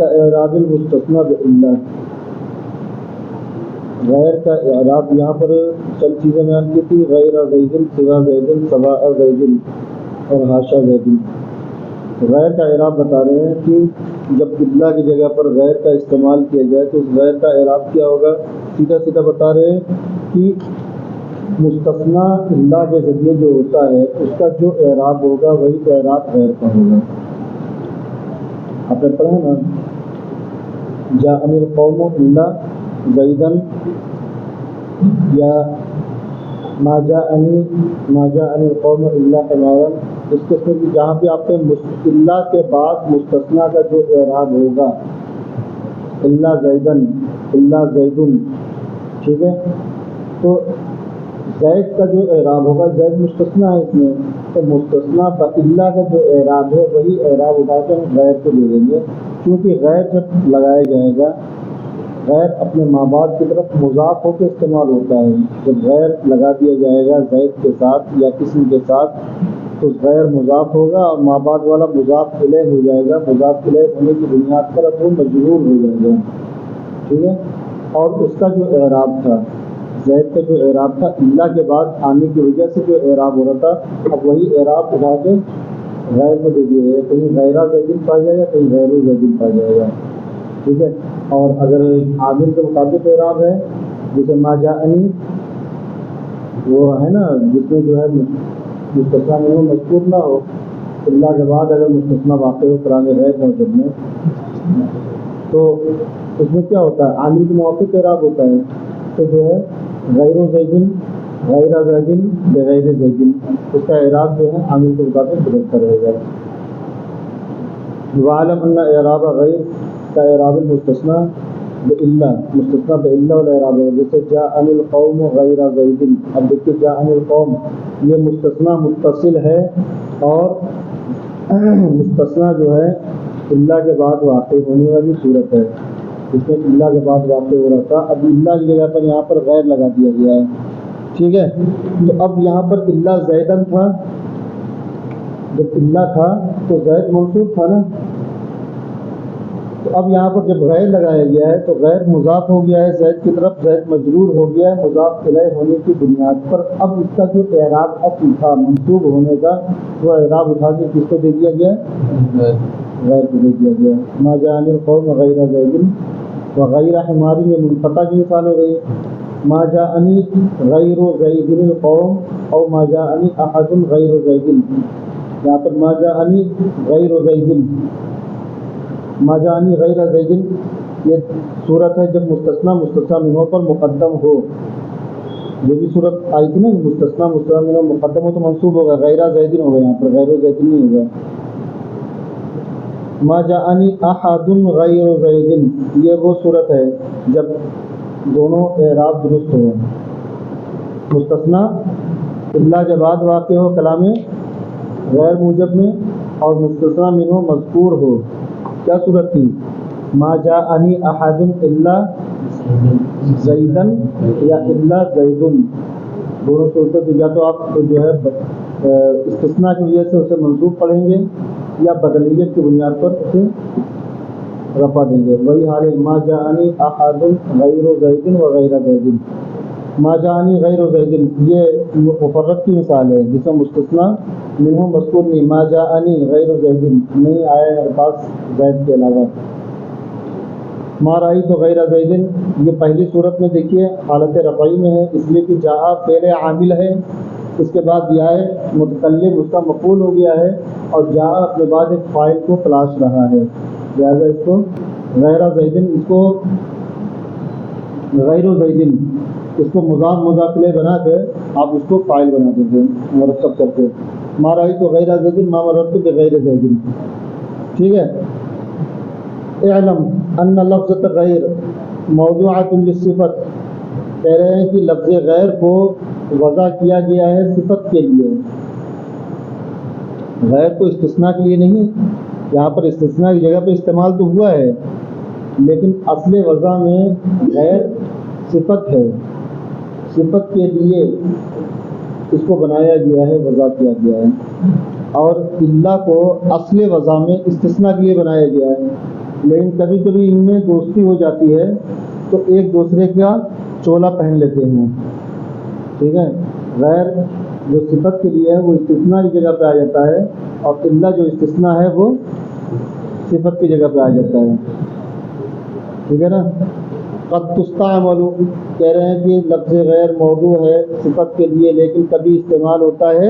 کا اعراب المستثنی باللہ، غیر کا اعراب یہاں پر چند چیزیں بیان کی تھی، غیر زید سوا زید سواء زید اور حاشا زید۔ غیر کا اعراب بتا رہے ہیں کہ جب قبلہ کی جگہ پر غیر کا استعمال کیا جائے تو اس غیر کا اعراب کیا ہوگا، سیدھا سیدھا بتا رہے ہیں کہ مستثنیٰ اللہ کے ذریعے جو ہوتا ہے اس کا جو اعراب ہوگا وہی اعراب غیر کا ہوگا۔ آپ نے پڑھا نا، جاءنی القوم الا زیدن، یا ما جاءنی القوم الا حمارا، اس قسم کی جہاں پہ آپ نے اللہ کے بعد مستثنیٰ کا جو اعراب ہوگا، الا زیدن الا زیدن، ٹھیک ہے، تو زید کا جو اعراب ہوگا، زید مستثنیٰ ہے اس میں، تو مستثنیٰ اللہ کا جو اعراب ہے وہی اعراب اٹھا کے ہم غیر کو دے دیں گے، کیونکہ غیر جب لگایا جائے گا، غیر اپنے ماں باپ کی طرف مضاف ہو کے استعمال ہوتا ہے، جب غیر لگا دیا جائے گا زید کے ساتھ یا اسم کے ساتھ تو غیر مضاف ہوگا اور ماں باپ والا مضاف الیہ ہو جائے گا، مضاف الیہ ہونے کی بنیاد پر اب وہ مجرور ہو جائے گا، ٹھیک ہے۔ اور اس کا جو اعراب تھا، زید کا جو اعراب تھا اللہ کے بعد آنے کی وجہ سے جو اعراب ہو رہا تھا، اب وہی اعراب اٹھا کے غیر کو دے دیا گیا، کہیں غیرہ زیدن پایا جائے گا، کہیں غیر زیدن پایا جائے گا، ٹھیک ہے۔ اور اگر عامل کے مطابق اعراب ہے، جیسے ما جاءنی وہ ہے نا، جس میں جو ہے مستثنیٰ منہ مذکور نہ ہو، اللہ کے بعد اگر مستثنیٰ واقع ہو قرآن غیر موجود میں، تو اس میں کیا ہوتا ہے، عامل کے موافق اعراب ہوتا ہے، تو جو ہے غیر زیدن غیر زیدن بغیر زیدن، اس کا اعراب جو ہے عامل کے مطابق بدلتا رہے گا۔ وعلم ان اعراب غیر کا اعراب المستثنیٰ باللہ، مستثنیٰ باللہ والا اعراب ہے، جیسے جاءنی القوم غیر زید، اب دیکھیے جاءنی القوم یہ مستثنیٰ متصل ہے اور مستثنیٰ جو ہے اللہ کے بعد واقع ہونے والی صورت ہے، اس میں اللہ کے بعد واقع ہو رہا تھا، اب اللہ کی جگہ پر یہاں پر غیر لگا دیا گیا ہے، ٹھیک ہے۔ تو اب یہاں پر اللہ زیدن تھا، جب اللہ تھا تو زید منصوب تھا نا، تو اب یہاں پر جب غیر لگایا گیا ہے تو غیر مضاف ہو گیا ہے زید کی طرف، زید مجرور ہو گیا ہے مضاف الیہ ہونے کی بنیاد پر، اب اس کا جو اعراب اصل تھا منصوب ہونے کا وہ اعراب اٹھا کے کس کو دے دیا گیا، غیر کو دے دیا گیا۔ ما جاءنی القوم غیر زید وغیر حمار، یہ منقطع کی مثال ہو گئی، ما جاءنی غیر زید القوم اور ما جاءنی احد غیر زید، یہاں پر ما جاءنی غیر زید، ما جاءنی غیر زید یہ صورت ہے جب مستثنیٰ منہ پر مقدم ہو، یہ بھی صورت آئی تھی نا، مستثنیٰ منہ مقدم ہو تو منصوب ہوگا، غیر زید ہوگا، یہاں پر غیر زید نہیں ہوگا۔ ما جاءنی احد غیر زید یہ وہ صورت ہے جب دونوں اعراب درست ہو، مستثنیٰ اللہ کے بعد واقع ہو کلام غیر موجب میں اور مستثنیٰ منہ مذکور ہو۔ کیا صورت تھی، ما جاءنی احد الا زیدن یا الا زیدن، دونوں صورتیں، یا تو آپ جو ہے استثناء کی وجہ سے اسے منصوب پڑھیں گے یا بدلیت کی بنیاد پر اسے رفع دیں گے، وہی حال ہے ما جاءنی احد غیر زید و غیر زید۔ ما جاءنی غیر زید یہ مفرد کی مثال ہے جس میں مستثنیٰ منہ مذکور نہیں، ما جاءنی غیر زید نہیں آیا میرے پاس زید کے علاوہ۔ ما رأیت غیر زید یہ پہلی صورت میں دیکھیے حالت رفعی میں ہے، اس لیے کہ جاء فعل عامل ہے، اس کے بعد یا متکلم اس کا مفعول ہو گیا ہے اور جاء اپنے بعد ایک فاعل کو تلاش رہا ہے، لہٰذا اس کو غیر زید، اس کو غیر زید اس کو مضاف الیہ بنا کے آپ اس کو فاعل بنا دیتے ہیں مرکب کر کے، ما رأیت غیر زید ما مررت بغیر زید، ٹھیک ہے۔ اعلم ان لفظ غیر موضوعۃ للصفت، کہہ رہے ہیں کہ لفظ غیر کو وضع کیا گیا ہے صفت کے لیے، غیر کو استثناء کے لیے نہیں، یہاں پر استثناء کی جگہ پہ استعمال تو ہوا ہے لیکن اصل وضع میں غیر صفت ہے، صفت کے لیے اس کو بنایا گیا ہے، وضع کیا گیا ہے، اور اللہ کو اصل وضع میں استثناء کے لیے بنایا گیا ہے، لیکن کبھی کبھی ان میں دوستی ہو جاتی ہے تو ایک دوسرے کا چولا پہن لیتے ہیں، ٹھیک ہے. غیر جو صفت کے لیے ہے وہ استثناء کی جگہ پہ آ جاتا ہے، اور اللہ جو استثناء ہے وہ صفت کی جگہ پہ آ جاتا ہے، ٹھیک ہے نا. قد تستعمل کہہ رہے ہیں کہ لفظ غیر موضوع ہے صفت کے لیے، لیکن کبھی استعمال ہوتا ہے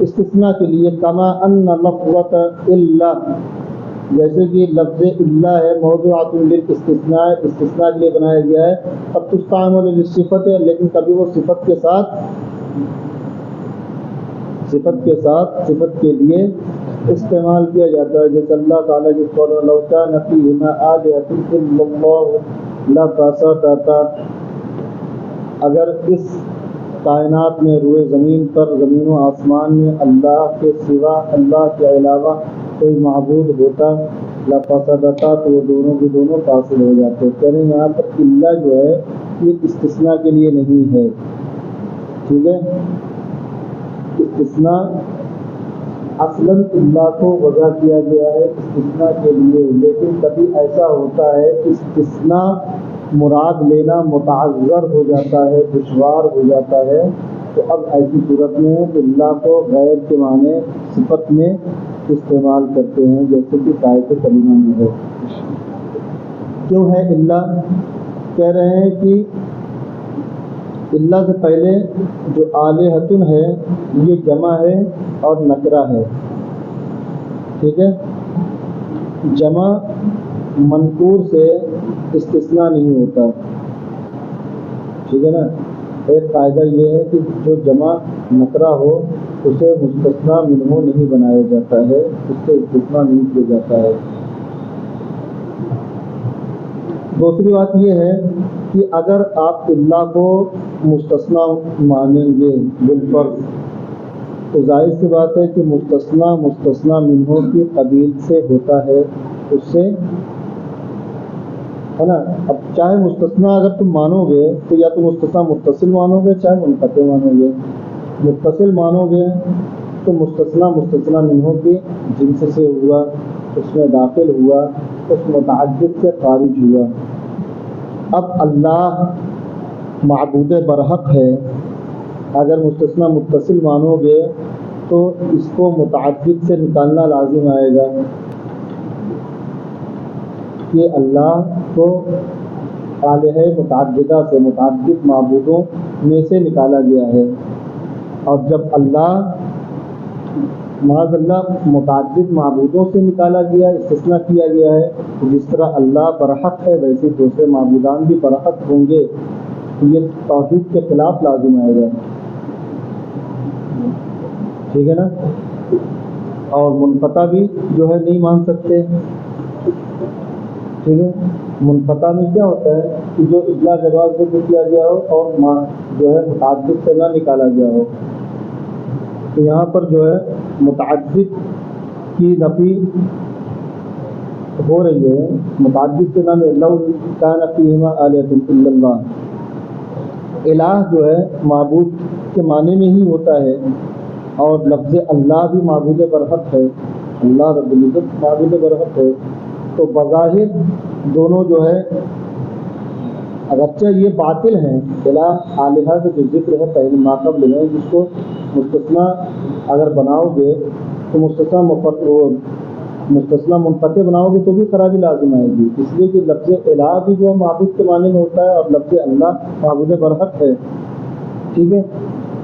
استثناء کے لیے. کما ان لفظۃ الا، جیسے کہ لفظ الا ہے موضوعۃ للاستثناء، استثناء کے لیے بنایا گیا ہے. قد تستعمل للصفت ہے، لیکن کبھی وہ صفت کے ساتھ صفت کے لیے استعمال کیا جاتا ہے. جیسے اللہ تعالیٰ جس کو لو کان فیہما آلہۃ الا اللہ لفسدتا، اگر اس کائنات میں روئے زمین پر، زمین و آسمان میں اللہ کے سوا، اللہ کے علاوہ کوئی معبود ہوتا لفسدتا، تو وہ دونوں کے دونوں فاسد ہو جاتے. کہہ رہے ہیں یہاں پر اللہ جو ہے یہ استثناء کے لیے نہیں ہے، ٹھیک ہے. استثناء اصلاً اللہ کو وضع کیا گیا ہے استثناء کے لیے، لیکن کبھی ایسا ہوتا ہے استثناء مراد لینا متعذر ہو جاتا ہے، دشوار ہو جاتا ہے. تو اب ایسی صورت میں اللہ کو غیر کے معنی صفت میں استعمال کرتے ہیں، جیسے کہ آیت کریمہ میں ہے. کیوں ہے اللہ؟ کہہ رہے ہیں کہ اللہ سے پہلے جو آلہۃ ہے یہ جمع ہے اور نکرہ ہے، ٹھیک ہے. جمع منکور سے استثناء نہیں ہوتا، ٹھیک ہے نا. ایک فائدہ یہ ہے کہ جو جمع نکرہ ہو اسے مستثنیٰ منہ نہیں بنایا جاتا ہے، اس سے استثناء نہیں کیا جاتا ہے. دوسری بات یہ ہے کہ اگر آپ اللہ کو مستثنیٰ مانیں گے بالفرض، تو ظاہر سی بات ہے کہ مستثنیٰ منہ کی قبیل سے ہوتا ہے، اس سے ہے نا. اب چاہے مستثنیٰ اگر تم مانو گے تو یا تو مستثنیٰ متصل مانو گے چاہے منقطع مانو گے. متصل مانو گے تو مستثنیٰ منہ کی جنس سے ہوا، اس میں داخل ہوا، اس متعدد سے خارج ہوا. اب اللہ معبود برحق ہے، اگر مستثنیٰ متصل مانو گے تو اس کو متعدد سے نکالنا لازم آئے گا کہ اللہ کو آلہہ متعددہ سے، متعدد معبودوں میں سے نکالا گیا ہے. اور جب اللہ معاذ اللہ متعدد معبودوں سے نکالا گیا، استثناء کیا گیا ہے، جس طرح اللہ برحق ہے ویسے دوسرے معبودان بھی برحق ہوں گے، تو یہ توحید کے خلاف لازم آئے گا، ٹھیک ہے نا. اور منقطع بھی جو ہے نہیں مان سکتے، ٹھیک ہے. منقطع میں کیا ہوتا ہے کہ جو اجلا کے بعد ذکر کیا گیا ہو اور جو ہے متعدد سے نہ نکالا گیا ہو. تو یہاں پر جو ہے متعدد کی نفی ہو رہی ہے، متعدد سے نہ لو کان فیہما آلہۃ الا اللہ. الہ جو ہے معبود کے معنی میں ہی ہوتا ہے، اور لفظ اللہ بھی معبود برحق ہے، اللہ رب العزت معبود برحق ہے. تو بظاہر دونوں جو ہے اگرچہ یہ باطل ہیں، الہ آلہہ سے جو ذکر ہے پہلے ماقبل ہے، جس کو مستثنیٰ اگر بناؤ گے تو مستثنیٰ منقطع بناؤ گے تو بھی خرابی لازم آئے گی، اس لیے کہ لفظ الہ بھی جو معبود کے معنی میں ہوتا ہے اور لفظ اللہ معبود برحق ہے، ٹھیک ہے.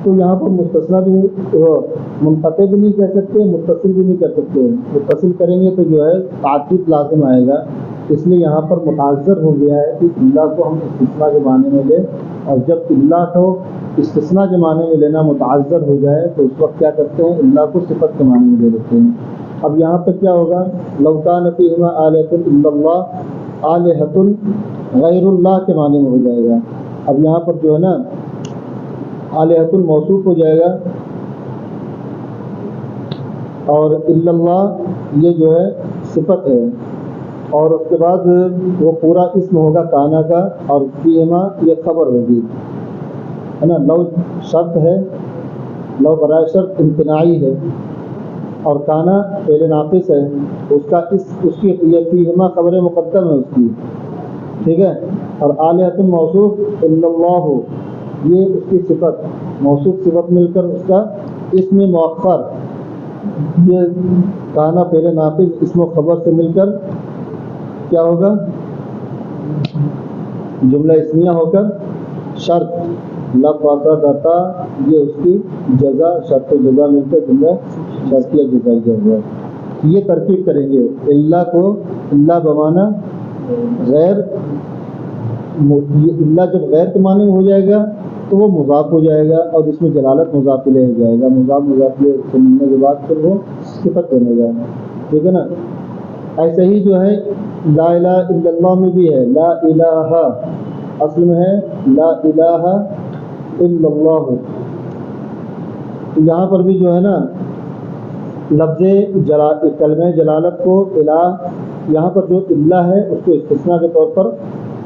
تو یہاں پر مستثنیٰ بھی منقطع بھی نہیں کہہ سکتے، متصل بھی نہیں کر سکتے. متصل کریں گے تو جو ہے تعدد لازم آئے گا، اس لیے یہاں پر متعذر ہو گیا ہے کہ اللہ کو ہم استثناء کے معنی میں لیں، اور جب اللہ کو استثناء کے معنی میں لینا متعذر ہو جائے تو اس وقت کیا کرتے ہیں، اللہ کو صفت کے معنی میں لے لیتے ہیں. اب یہاں پہ کیا ہوگا، لو کان فیہما آلہۃ الا اللہ، آلہۃ غیر اللہ کے معنی میں ہو جائے گا. اب یہاں پر جو ہے نا آلہۃ موصوف ہو جائے گا، اور الا اللہ یہ جو ہے صفت ہے، اور اس کے بعد وہ پورا اسم ہوگا کانا کا، اور فیہما یہ خبر ہوگی، ہے نا. لو شرط ہے، لو برائے شرط امتناعی ہے، اور کانا فعل ناقص ہے، اس کا اس کی یہ فیہما خبر مقدم ہے اس کی، ٹھیک ہے. اور آلہۃ موصوف الا اللہ، یہ اس کی صفت، موصوف صفت مل کر اس کا اسم مؤخر، یہ کانا فعل ناقص اسم و خبر سے مل کر کیا ہوگا، جملہ اسمیہ ہو کر شرط لفظتا، یہ اس کی جزا، شرط جزا مل کر جملہ شرطیہ جزائیہ ہوا. یہ ترکیب کریں گے. اللہ کو اللہ بمانا غیر، اللہ جب غیر کے معنی میں ہو جائے گا تو وہ مضاف ہو جائے گا، اور اس میں جلالت مضاف الیہ ہو جائے گا. مضاف الیہ سے ملنے کے بعد پھر وہ صفت بنے گا، ٹھیک ہے نا. ایسے ہی جو ہے لا الہ الا اللہ میں بھی ہے، لا الہ اصل میں ہے لا الہ الا اللہ. یہاں پر بھی جو ہے نا لفظ کلمہ جلالت کو الہ، یہاں پر جو اللہ ہے اس کو استثناء کے طور پر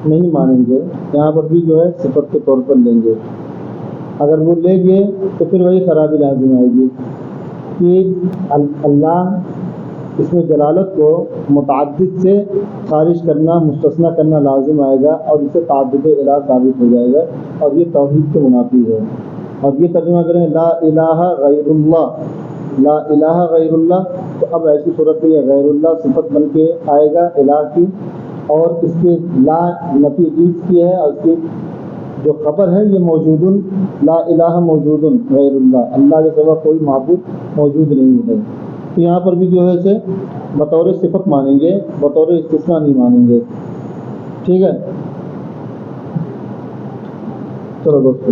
نہیں مانیں گے، یہاں پر بھی جو ہے صفت کے طور پر لیں گے. اگر وہ لیں گے تو پھر وہی خرابی لازم آئے گی کہ اللہ اس میں جلالت کو متعدد سے خارج کرنا، مستثنیٰ کرنا لازم آئے گا، اور اسے تعدد الہ ثابت ہو جائے گا، اور یہ توحید کے منافی ہے. اور یہ ترجمہ کریں لا الہ غیر اللہ، لا الہ غیر اللہ، تو اب ایسی صورت میں یہ غیر اللہ صفت بن کے آئے گا الہ کی، اور اس کے لا نفی جنس کی ہے، اور اس کی جو خبر ہے یہ موجود، لا الہ موجود غیر اللہ، اللہ کے سوا کوئی معبود موجود نہیں ہے. تو یہاں پر بھی جو ہے اسے بطور صفت مانیں گے، بطور استثناء نہیں مانیں گے، ٹھیک ہے. چلو دوستو